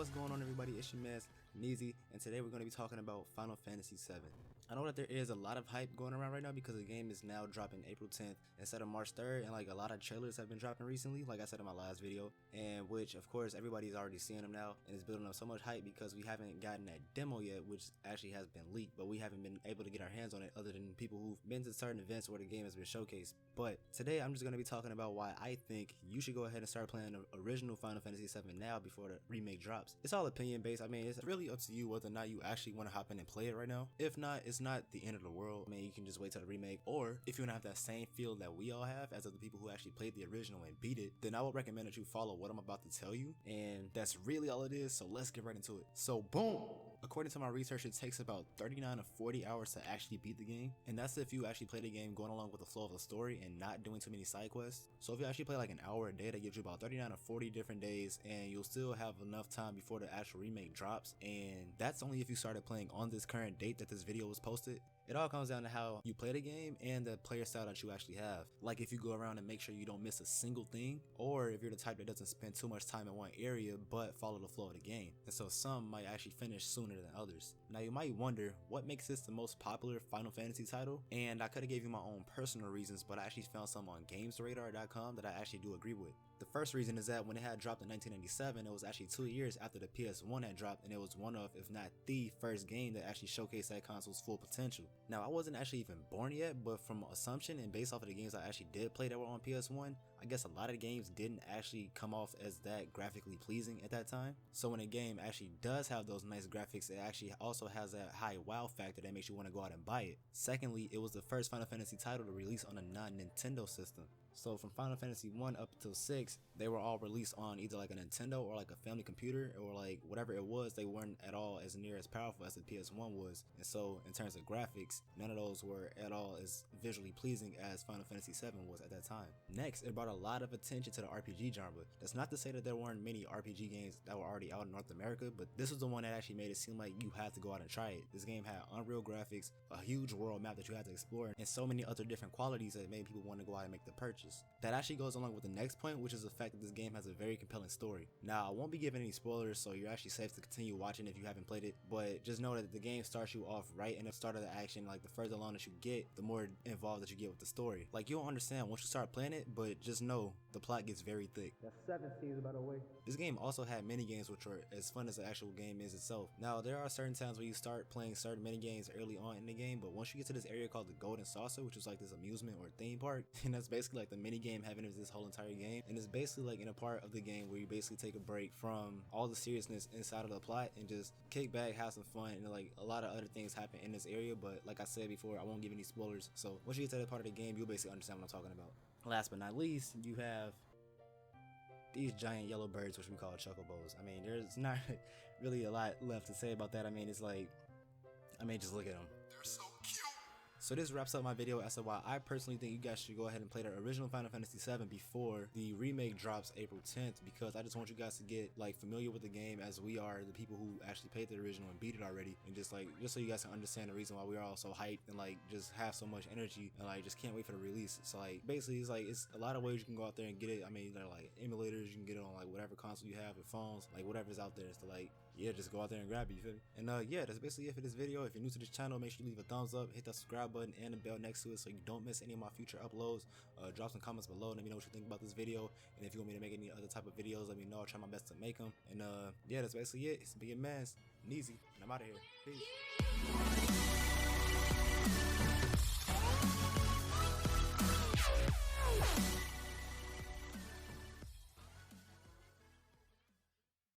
what's going on, everybody? It's your man Neezy, and today we're going to be talking about Final Fantasy 7. I know that there is a lot of hype going around right now because the game is now dropping April 10th instead of March 3rd, and like a lot of trailers have been dropping recently, like I said in my last video, and which of course everybody's already seeing them now, and it's building up so much hype because we haven't gotten that demo yet, which actually has been leaked, but we haven't been able to get our hands on it other than people who've been to certain events where the game has been showcased. But today I'm just going to be talking about why I think you should go ahead and start playing the original Final Fantasy 7 now before the remake drops. It's all opinion based. I mean, it's really up to you whether or not you actually want to hop in and play it right now. If not, it's not the end of the world. I mean, you can just wait till the remake, or if you want to have that same feel that we all have as other people who actually played the original and beat it, then I would recommend that you follow what I'm about to tell you, and that's really all it is. So let's get right into it. So boom! According to my research, it takes about 39 to 40 hours to actually beat the game, and that's if you actually play the game going along with the flow of the story and not doing too many side quests. So if you actually play like an hour a day, that gives you about 39 to 40 different days, and you'll still have enough time before the actual remake drops, and that's only if you started playing on this current date that this video was posted. It all comes down to how you play the game and the player style that you actually have. Like if you go around and make sure you don't miss a single thing, or if you're the type that doesn't spend too much time in one area but follow the flow of the game. And so some might actually finish sooner than others. Now you might wonder what makes this the most popular Final Fantasy title, and I could have gave you my own personal reasons, but I actually found some on gamesradar.com that I actually do agree with. The first reason is that when it had dropped in 1997, it was actually 2 years after the PS1 had dropped, and it was one of, if not the first game that actually showcased that console's full potential. Now I wasn't actually even born yet, but from assumption and based off of the games I actually did play that were on PS1, I guess a lot of games didn't actually come off as that graphically pleasing at that time. So when a game actually does have those nice graphics, it actually also has that high wow factor that makes you want to go out and buy it. Secondly, it was the first Final Fantasy title to release on a non-Nintendo system. So from Final Fantasy 1 up until 6, they were all released on either like a Nintendo or like a family computer, or like whatever it was. They weren't at all as near as powerful as the PS1 was, and so in terms of graphics, none of those were at all as visually pleasing as Final Fantasy 7 was at that time. Next, it brought a lot of attention to the RPG genre. That's not to say that there weren't many RPG games that were already out in North America, but this was the one that actually made it seem like you had to go out and try it. This game had unreal graphics, a huge world map that you had to explore, and so many other different qualities that made people want to go out and make the purchase. That actually goes along with the next point, which is the fact that this game has a very compelling story. Now, I won't be giving any spoilers, so you're actually safe to continue watching if you haven't played it, but just know that the game starts you off right in the start of the action. Like the further along that you get, the more involved that you get with the story. Like you'll understand once you start playing it, but just know the plot gets very thick. That's 7 scenes, by the way. This game also had mini games which are as fun as the actual game is itself. Now, there are certain times where you start playing certain mini games early on in the game, but once you get to this area called the Golden Saucer, which is like this amusement or theme park, and that's basically like the mini game having this whole entire game, and it's basically like in a part of the game where you basically take a break from all the seriousness inside of the plot and just kick back, have some fun, and like a lot of other things happen in this area. But like I said before, I won't give any spoilers, so once you get to that part of the game, you'll basically understand what I'm talking about. Last but not least, you have these giant yellow birds, which we call chocobos. I mean, there's not really a lot left to say about that. I mean, it's like, I mean, just look at them. They're so cute. So this wraps up my video as to why I personally think you guys should go ahead and play the original Final Fantasy 7 before the remake drops April 10th, because I just want you guys to get like familiar with the game as we are, the people who actually played the original and beat it already, and just so you guys can understand the reason why we're all so hyped and like just have so much energy and like just can't wait for the release. So like basically it's a lot of ways you can go out there and get it. I mean, they're like emulators, you can get it on like whatever console you have, your phones, like whatever's out there. So like, yeah, just go out there and grab it, you feel me? And yeah, that's basically it for this video. If you're new to this channel, make sure you leave a thumbs up, hit that subscribe button and the bell next to it so you don't miss any of my future uploads. Drop some comments below, let me know what you think about this video, and if you want me to make any other type of videos, let me know. I'll try my best to make them. And yeah, that's basically it. It's been your man Neezy, and I'm out of here. Peace.